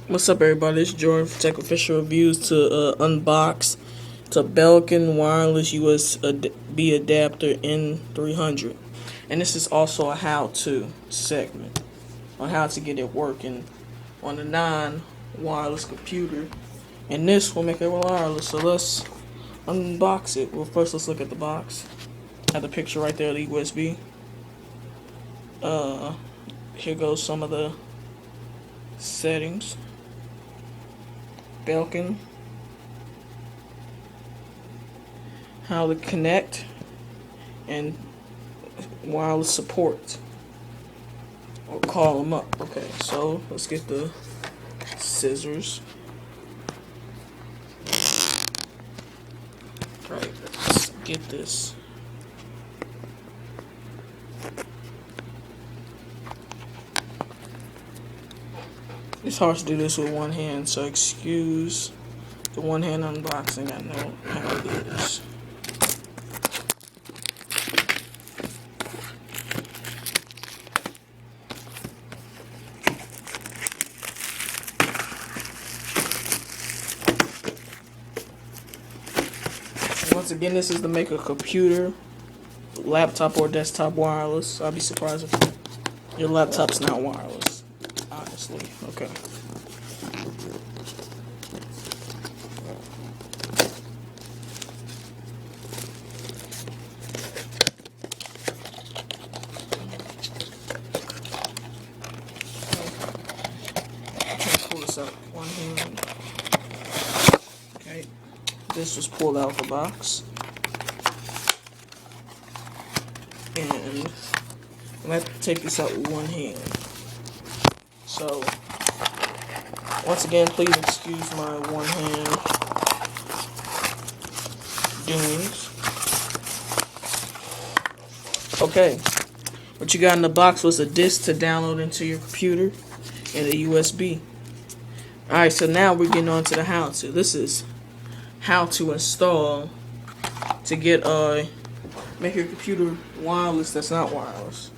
What's up, everybody? It's Jordan for Tech Official Reviews to unbox the Belkin wireless USB adapter N300. And this is also a how-to segment on how to get it working on a non-wireless computer. And this will make it wireless, so let's unbox it. Well, first let's look at the box. Have the picture right there of the USB. Here goes some of the settings. Belkin, how to connect, and wireless support, or call them up. Okay, so let's get the scissors. Right, let's get this. It's hard to do this with one hand, so excuse the one hand unboxing. I know how it is. Once again, this is to make a computer, laptop, or desktop wireless. I'd be surprised if your laptop's not wireless, honestly. Okay. Pull this out with one hand. Okay. This was pulled out of the box. And I'm going to take this out with one hand. So, once again, please excuse my one hand doings. Okay, what you got in the box was a disk to download into your computer and a USB. Alright, so now we're getting on to the how-to. This is how to install to get make your computer wireless that's not wireless.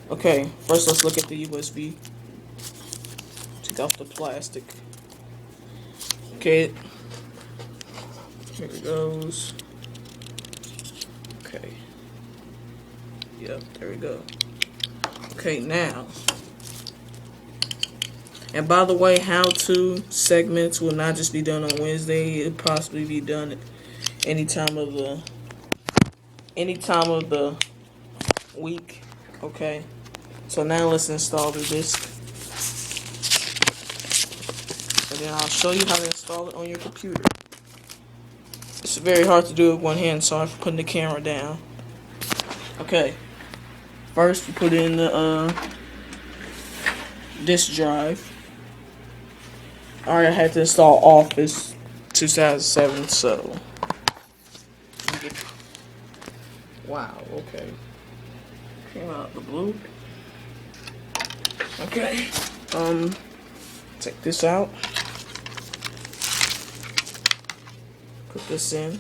Okay, first let's look at the USB. Take off the plastic. Okay, here it goes. Okay, yep, there we go. Okay, now, and by the way, how-to segments will not just be done on Wednesday. It'll possibly be done any time of the week. Okay, so now let's install the disk, and then I'll show you how to install it on your computer. It's very hard to do with one hand, so I'm putting the camera down. Okay, first you put in the disk drive. Alright, I had to install Office 2007, so wow, okay. Came out of the blue. Okay. Take this out. Put this in.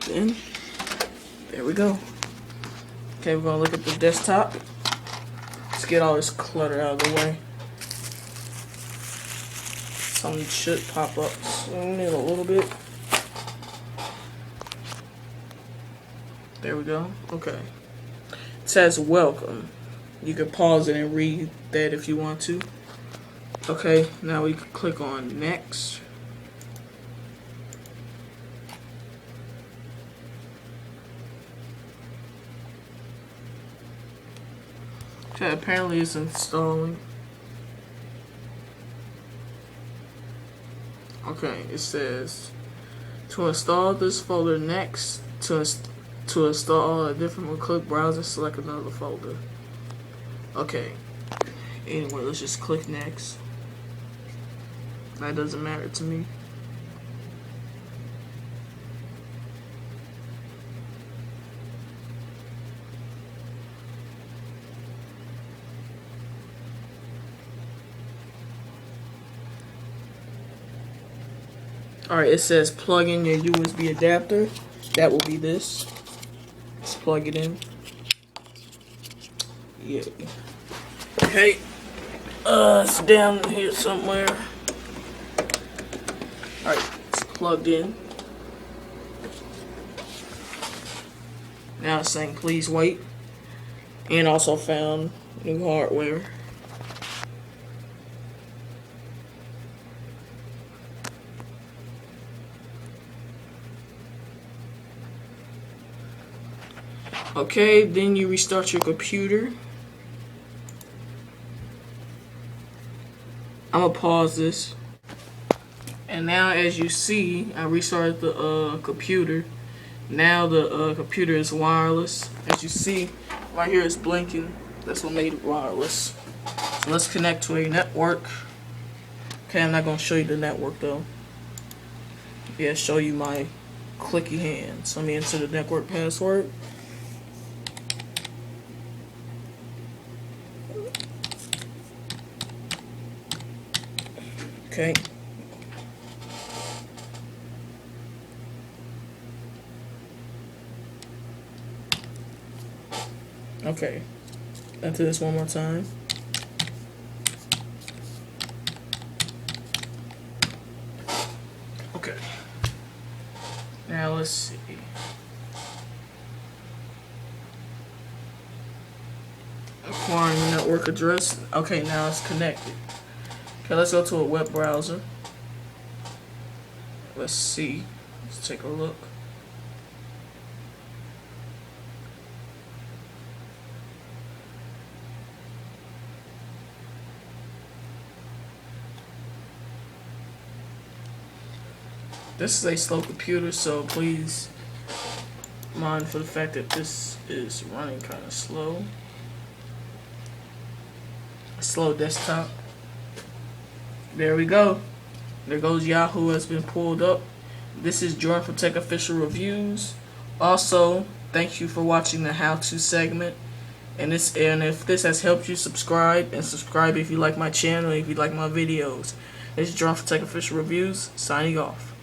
Then there we go. Okay, we're gonna look at the desktop. Let's get all this clutter out of the way. Something should pop up soon in a little bit. There we go. Okay. It says welcome. You can pause it and read that if you want to. Okay, now we can click on next. Okay, apparently it's installing. Okay, it says to install this folder next. To install a different one, click browser, select another folder. Okay. Anyway, let's just click next. That doesn't matter to me. Alright, it says plug in your USB adapter. That will be this. Let's plug it in. Yeah. Okay, it's down here somewhere. Alright, it's plugged in. Now it's saying please wait. And also found new hardware. Okay, then you restart your computer. I'm gonna pause this. And now, as you see, I restarted the computer. Now the computer is wireless. As you see, right here it's blinking. That's what made it wireless. So let's connect to a network. Okay, I'm not gonna show you the network though. Yeah, show you my clicky hands. Let me enter the network password. Okay. Okay. Enter this one more time. Okay. Now let's see. Acquiring network address. Okay, now it's connected. Okay, let's go to a web browser. Let's see. Let's take a look. This is a slow computer, so please mind for the fact that this is running kind of slow. A slow desktop. There we go. There goes Yahoo has been pulled up. This is Jordan from Tech Official Reviews. Also, thank you for watching the how-to segment. And if this has helped you, subscribe if you like my channel, if you like my videos. This is Jordan from Tech Official Reviews, signing off.